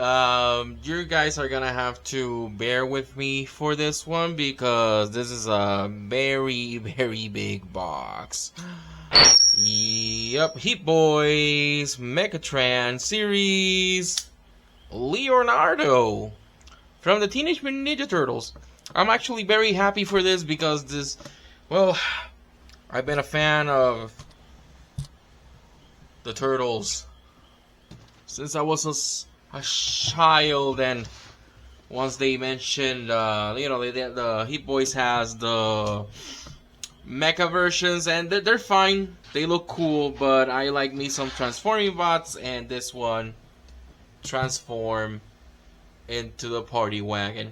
You guys are gonna have to bear with me for this one because this is a very, very big box. Yep, Heatboys, Megatron series, Leonardo from the Teenage Mutant Ninja Turtles. I'm actually very happy for this because this, well, I've been a fan of the Turtles since I was a child, and once they mentioned, the Heatboys has the mecha versions, and they're fine. They look cool, but I like me some transforming bots, and this one transform into the party wagon.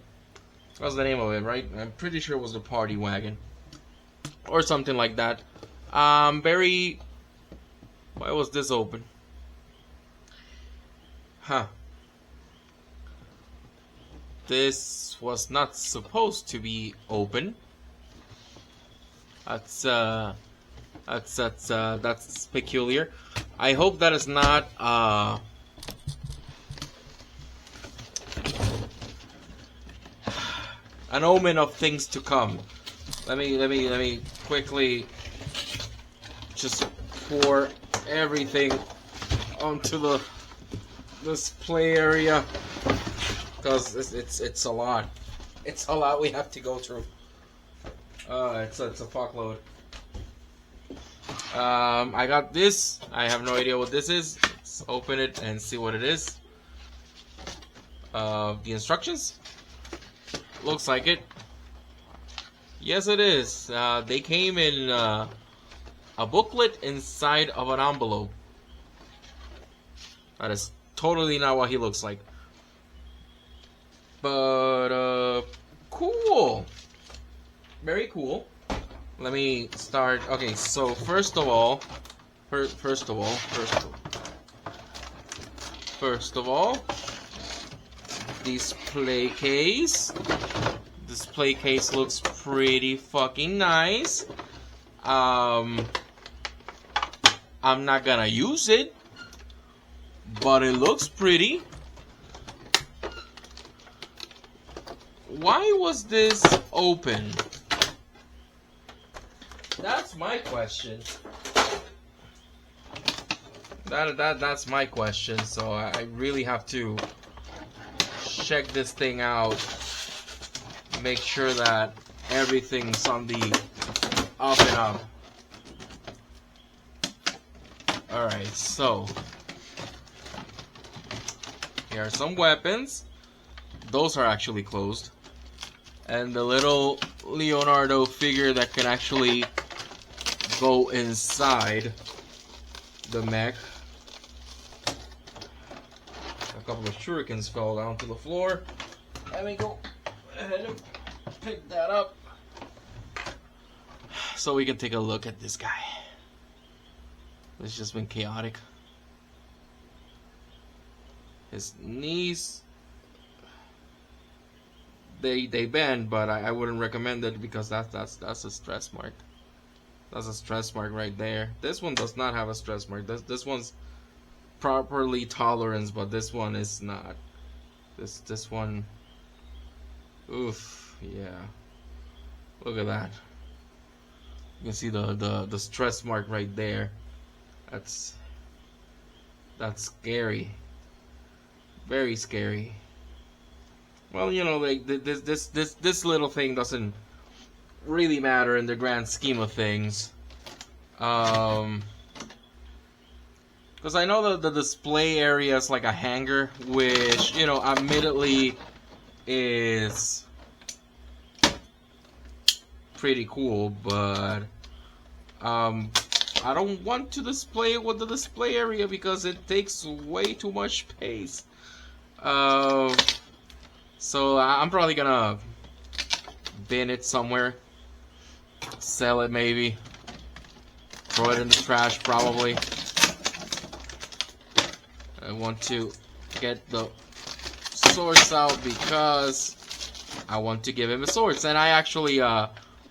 That's the name of it, right? I'm pretty sure it was the party wagon or something like that. Why was this open? Huh. This was not supposed to be open. That's peculiar. I hope that is not an omen of things to come. Let me quickly just pour everything onto the display area because it's a lot. It's a lot we have to go through. It's a fuckload. I got this. I have no idea what this is. Let's open it and see what it is. The instructions. Looks like it. Yes, it is. They came in a booklet inside of an envelope. That is totally not what he looks like. But, cool. Very cool. Let me start. Okay, so first of all, display case. Display case looks pretty fucking nice. I'm not gonna use it, but it looks pretty. Why was this open? That's my question. That's my question. So I really have to check this thing out. Make sure that everything's on the up and up. Alright, so here are some weapons. Those are actually closed. And the little Leonardo figure that can actually go inside the mech. A couple of shurikens fell down to the floor. Let me go ahead and pick that up so we can take a look at this guy. It's just been chaotic. His knees, they bend, but I wouldn't recommend it because that's a stress mark. That's a stress mark right there. This one does not have a stress mark. This one's properly tolerance, but this one is not. This one, oof, yeah. Look at that. You can see the stress mark right there. That's scary. Very scary. Well, you know, like this little thing doesn't really matter in the grand scheme of things. Because I know that the display area is like a hangar, which, you know, admittedly is pretty cool, but I don't want to display it with the display area because it takes way too much space. So I'm probably gonna bin it somewhere, sell it maybe, throw it in the trash probably. I want to get the swords out because I want to give him a swords, and I actually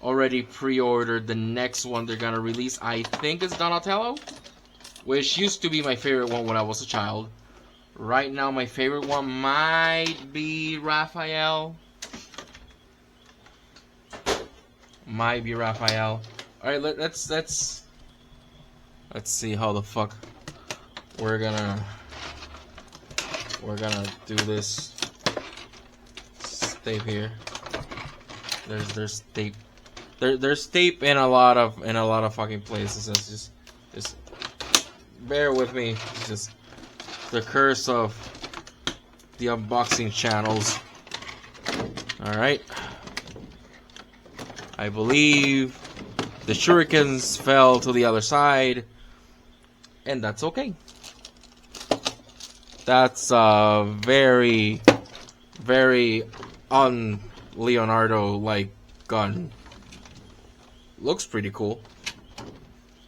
already pre-ordered the next one they're gonna release. I think it's Donatello, which used to be my favorite one when I was a child. Right now, my favorite one might be Raphael. Might be Raphael. All right, let's see how the fuck we're gonna do this. Tape here. There's tape. There's tape in a lot of fucking places. It's just bear with me. It's just the curse of the unboxing channels. All right. I believe the shurikens fell to the other side, and that's okay. That's a very, very un-Leonardo like gun. Looks pretty cool.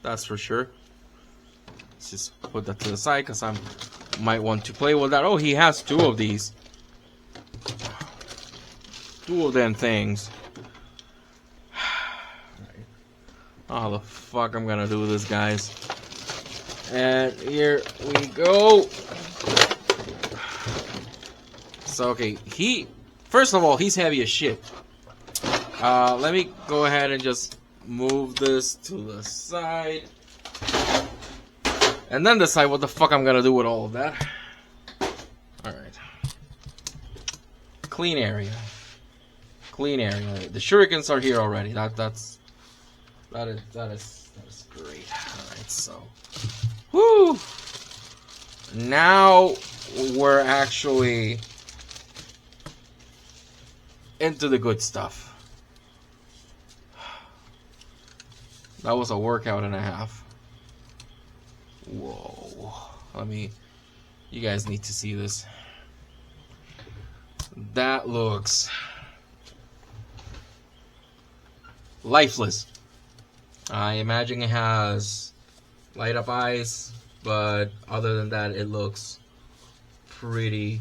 That's for sure. Let's just put that to the side because I might want to play with that. Oh, he has two of these. Two of them things. How the fuck I'm gonna do this, guys? And here we go. So, okay, first of all, he's heavy as shit. Let me go ahead and just move this to the side. And then decide what the fuck I'm gonna do with all of that. Alright. Clean area. Clean area. The shurikens are here already. That is great. Alright, so. Woo! Now we're actually into the good stuff. That was a workout and a half. Whoa. You guys need to see this. That looks lifeless. I imagine it has light up eyes, but other than that, it looks pretty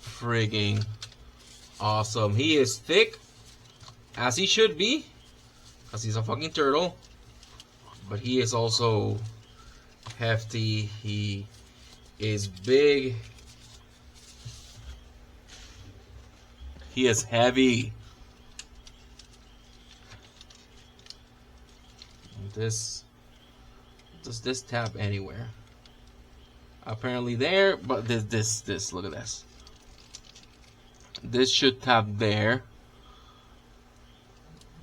frigging awesome. He is thick, as he should be, because he's a fucking turtle. But he is also hefty. He is big. He is heavy. Does this tap anywhere? Apparently there, but this look at this. This should tap there,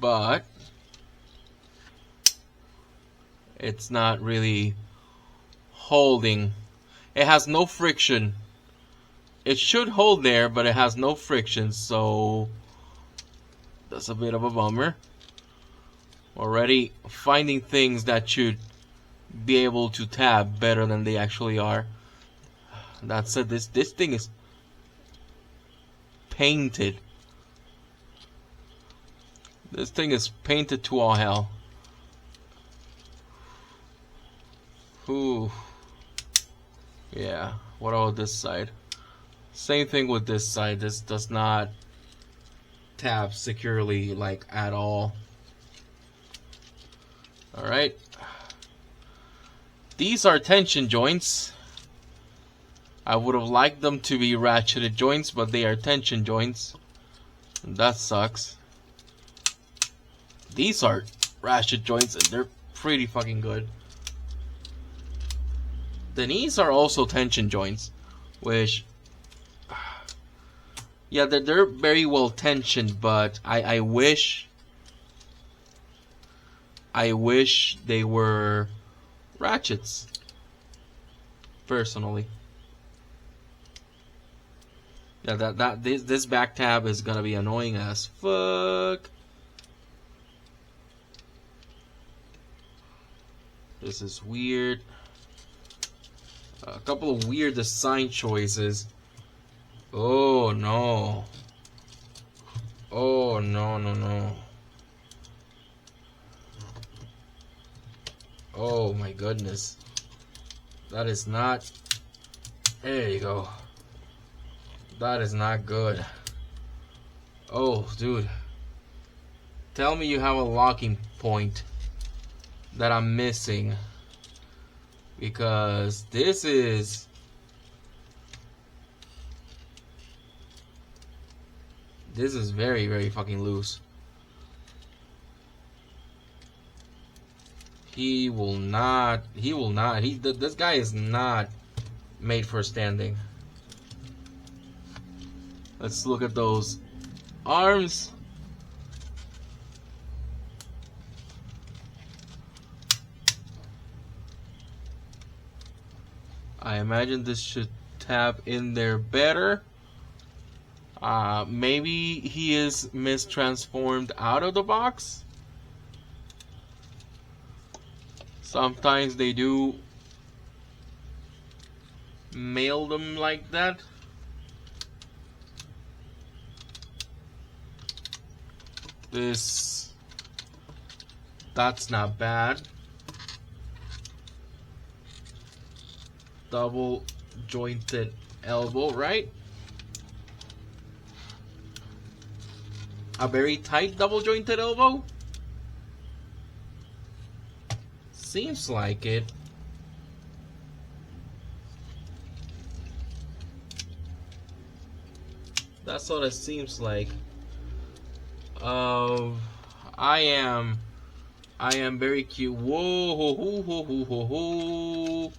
but it's not really holding. It has no friction. It should hold there, but it has no friction, so that's a bit of a bummer. Already finding things that should be able to tab better than they actually are. That said, this thing is painted. This thing is painted to all hell. Ooh. Yeah. What about this side? Same thing with this side. This does not tab securely, like, at all. Alright. These are tension joints. I would have liked them to be ratcheted joints, but they are tension joints. That sucks. These are ratchet joints, and they're pretty fucking good. The knees are also tension joints, which, yeah, they're very well tensioned, but I wish they were ratchets, personally. Yeah, this back tab is gonna be annoying as fuck. This is weird. A couple of weird design choices. Oh no. Oh no. Oh my goodness. That is not. There you go. That is not good. Oh, dude. Tell me you have a locking point that I'm missing. Because this is This is very, very fucking loose. He will not. He will not. This guy is not made for standing. Let's look at those arms. I imagine this should tap in there better. Maybe he is mistransformed out of the box. Sometimes they do mail them like that. That's not bad. Double jointed elbow, right? A very tight double jointed elbow? Seems like it. That's what it seems like. I am very cute. Whoa, ho, ho, ho, ho, ho, ho.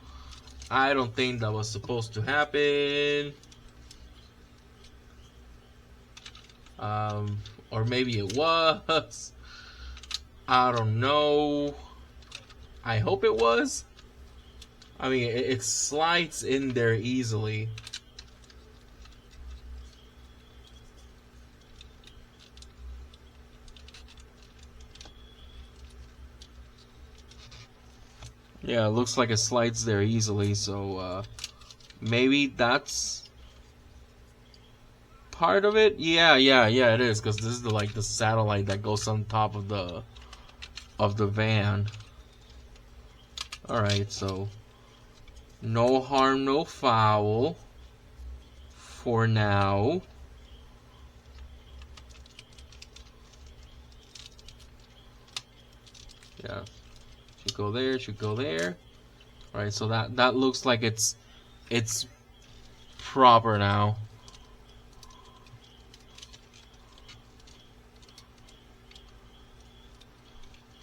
I don't think that was supposed to happen. Or maybe it was. I don't know. I hope it was. I mean, it slides in there easily. Yeah, it looks like it slides there easily, so maybe that's part of it. Yeah, it is, because this is the satellite that goes on top of the van. All right, so no harm, no foul for now. Yeah. Should go there, should go there. Alright, so that looks like it's proper now.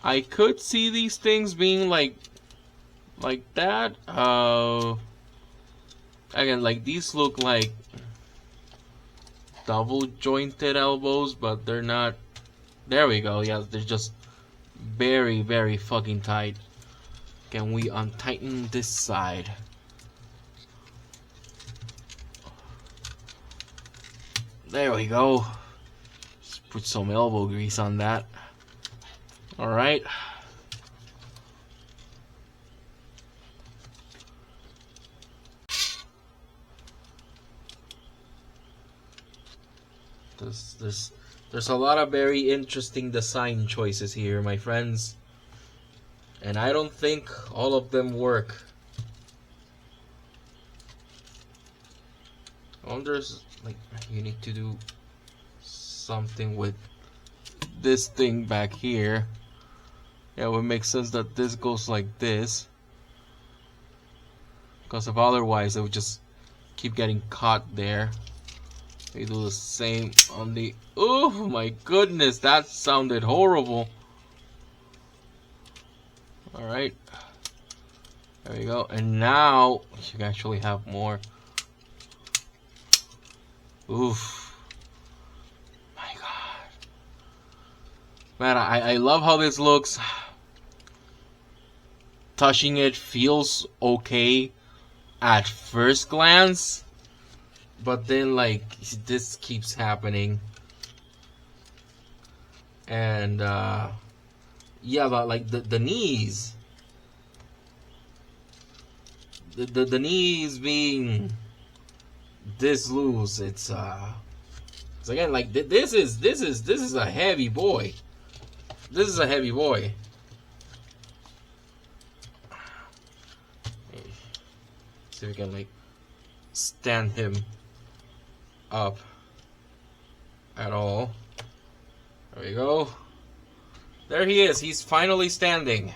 I could see these things being like that. Again, like these look like double jointed elbows, but they're not. There we go. Yeah, they're just very, very fucking tight. Can we untighten this side? There we go. Just put some elbow grease on that. Alright. There's a lot of very interesting design choices here, my friends. And I don't think all of them work. I wonder, like, you need to do something with this thing back here. Yeah, it would make sense that this goes like this. Because if otherwise, it would just keep getting caught there. We do the same on the... Oh my goodness, that sounded horrible. Alright. There we go. And now, you can actually have more. Oof. My God. Man, I love how this looks. Touching it feels okay at first glance. But then, like, this keeps happening. And, yeah, but, like, the knees. The knees being this loose, it's again, like, this is a heavy boy. This is a heavy boy. See if we can, like, stand him up at all. There we go. There he is. He's finally standing.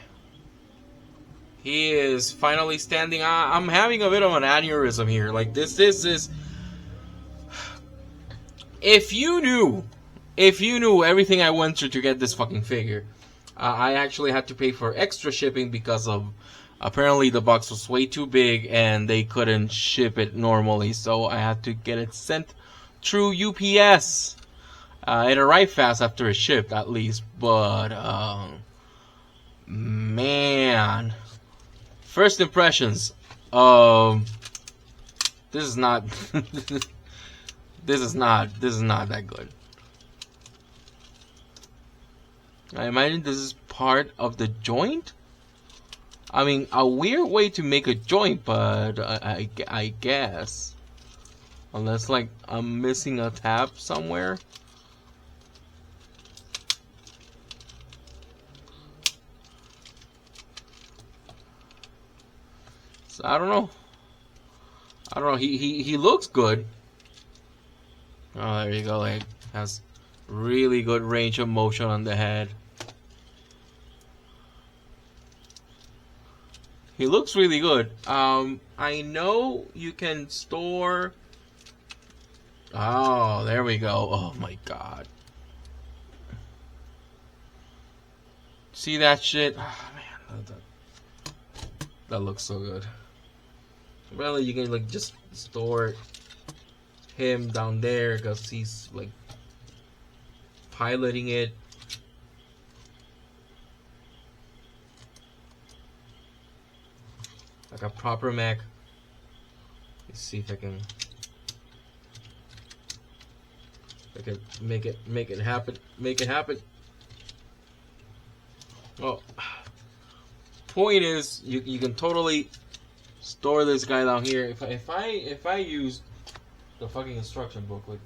He is finally standing. I'm having a bit of an aneurysm here. Like this is if you knew everything I went through to get this fucking figure, I actually had to pay for extra shipping because of apparently the box was way too big and they couldn't ship it normally, so I had to get it sent through UPS. It arrived fast after it shipped, at least, but man, first impressions. This is not. This is not that good. I imagine this is part of the joint. I mean, a weird way to make a joint, but I guess. Unless, like, I'm missing a tab somewhere. So, I don't know. He looks good. Oh, there you go. Like, has really good range of motion on the head. He looks really good. I know you can store. Oh, there we go. Oh my god. See that shit? Oh, man, that looks so good. Really, you can like just store him down there because he's like piloting it. Like a proper mech. Let's see if I can make it happen. Make it happen. Well, point is, you can totally store this guy down here. If I use the fucking instruction booklet,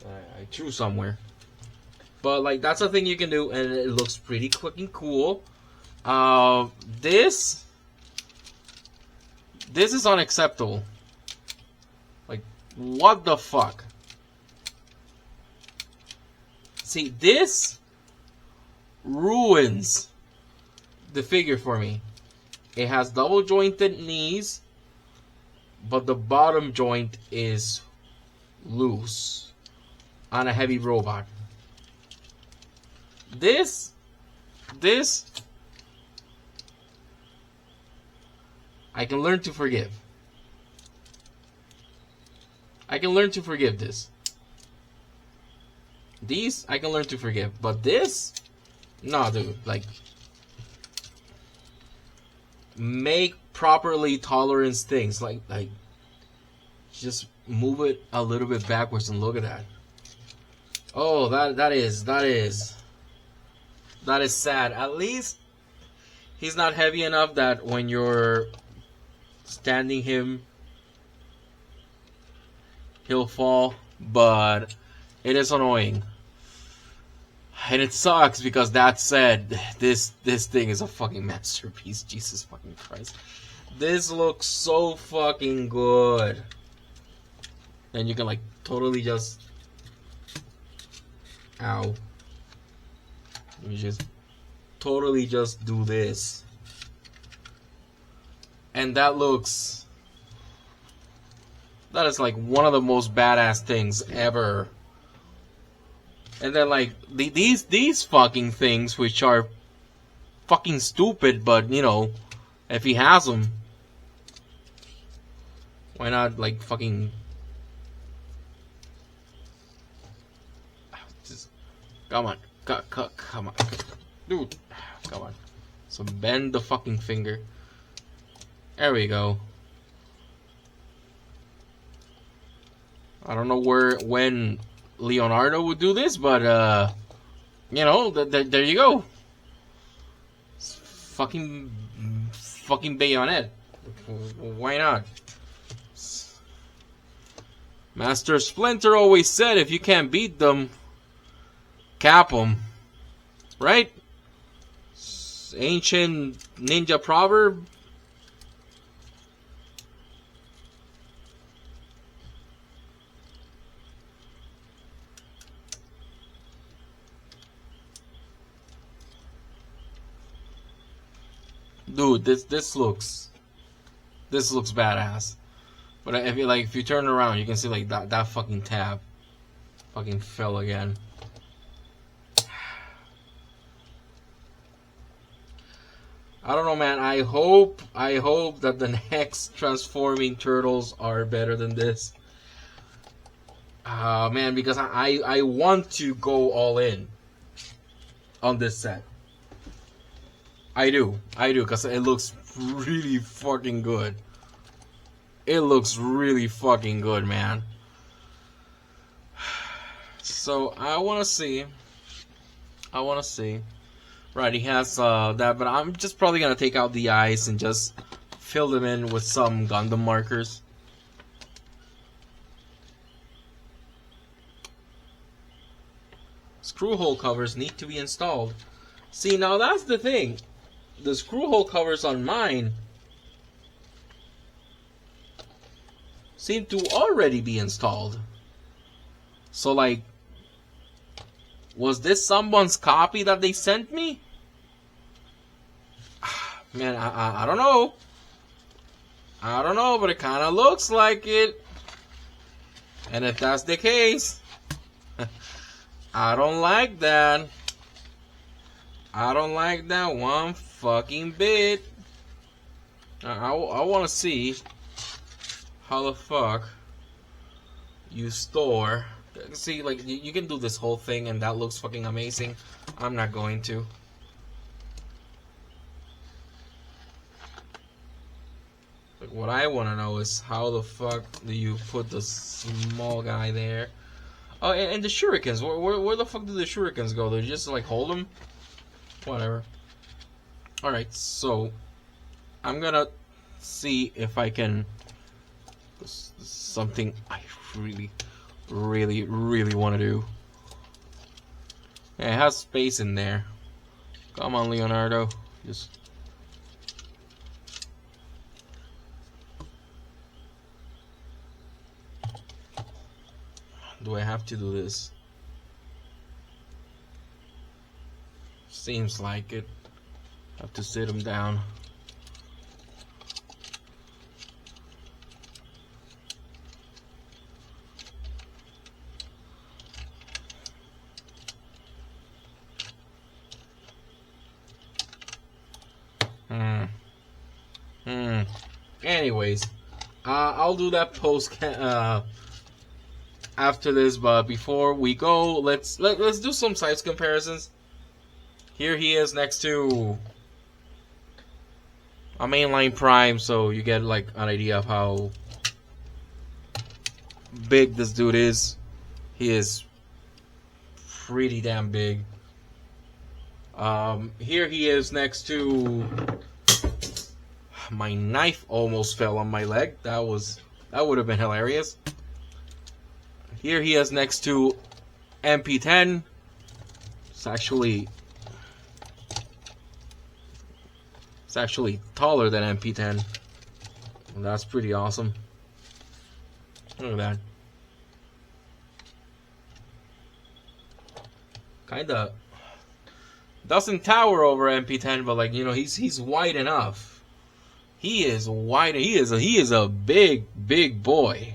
I threw somewhere. But like that's a thing you can do, and it looks pretty fucking cool. This is unacceptable. Like, what the fuck? See, this ruins the figure for me. It has double jointed knees, but the bottom joint is loose on a heavy robot. This I can learn to forgive. I can learn to forgive this. These I can learn to forgive, but this, no, dude. Like, make properly tolerance things. Like, just move it a little bit backwards and look at that. Oh, that is sad. At least he's not heavy enough that when you're standing him, he'll fall, but it is annoying. And it sucks because that said, this thing is a fucking masterpiece. Jesus fucking Christ. This looks so fucking good. And you can like totally just, ow. You just totally just do this. And that is like one of the most badass things ever. And then like these fucking things, which are fucking stupid, but you know, if he has them, why not like fucking just come on, come on, dude, come on. So bend the fucking finger. There we go. I don't know when Leonardo would do this, but you know, there you go. Fucking bayonet. Why not? Master Splinter always said, if you can't beat them, cap them. Right? Ancient ninja proverb. Dude, this looks badass. But if you turn around, you can see like that fucking tab. Fucking fell again. I don't know, man. I hope that the next transforming turtles are better than this. Man, because I want to go all in on this set. I do, because it looks really fucking good. It looks really fucking good, man. So I want to see. Right, he has that, but I'm just probably gonna take out the eyes and just fill them in with some Gundam markers. Screw hole covers need to be installed. See, now that's the thing. The screw hole covers on mine seem to already be installed. So, like, was this someone's copy that they sent me? Man, I don't know. I don't know, but it kind of looks like it. And if that's the case, I don't like that. I don't like that one fucking bit. I want to see how the fuck you store. See, like, you can do this whole thing and that looks fucking amazing. I'm not going to. Like, what I want to know is how the fuck do you put the small guy there? Oh, and the shurikens. Where the fuck do the shurikens go? Do you just, like, hold them? Whatever. Alright, so I'm gonna see if I can. This is something I really want to do. Yeah, it has space in there. Come on, Leonardo. Just. Do I have to do this? Seems like it. Have to sit him down. Anyways, I'll do that post after this, but before we go, let's do some size comparisons. Here he is next to a mainline prime, so you get like an idea of how big this dude is. He is pretty damn big. Here he is next to. My knife almost fell on my leg. That would have been hilarious. Here he is next to MP10. It's actually taller than MP10. That's pretty awesome. Look at that. Kinda doesn't tower over MP10, but like, you know, he's wide enough. He is wide. He is a big boy.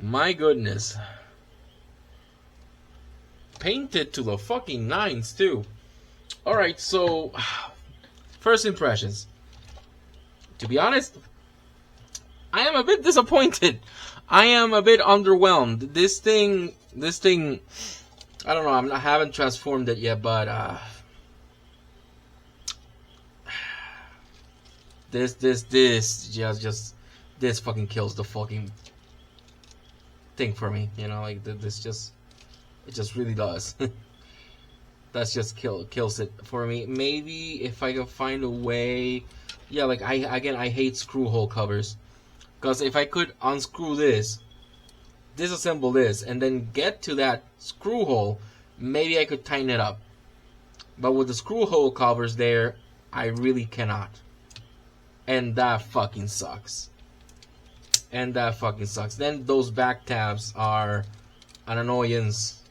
My goodness. Painted to the fucking nines too. All right, so first impressions. To be honest, I am a bit disappointed. I am a bit underwhelmed. This thing. I don't know. I haven't transformed it yet, but this fucking kills the fucking thing for me. You know, like it just really does. That's just kills it for me. Maybe if I can find a way, yeah. Like I hate screw hole covers, because if I could unscrew this, disassemble this, and then get to that screw hole, maybe I could tighten it up. But with the screw hole covers there, I really cannot. And that fucking sucks. Then those back tabs are an annoyance.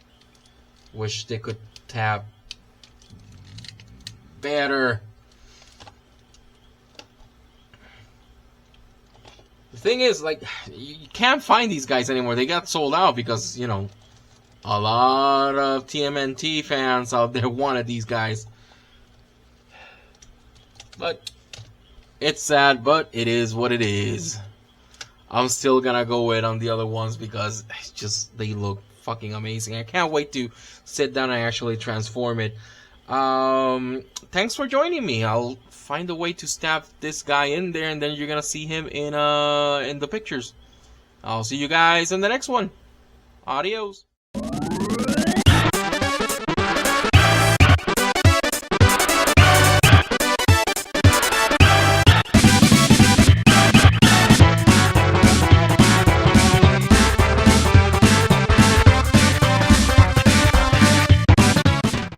Wish they could tab better. The thing is, like, you can't find these guys anymore. They got sold out because, you know, a lot of TMNT fans out there wanted these guys. But it's sad, but it is what it is. I'm still gonna go with on the other ones because it's just they look fucking amazing. I can't wait to sit down and actually transform it. Thanks for joining me. I'll find a way to stab this guy in there, and then you're gonna see him in the pictures. I'll see you guys in the next one. Adios.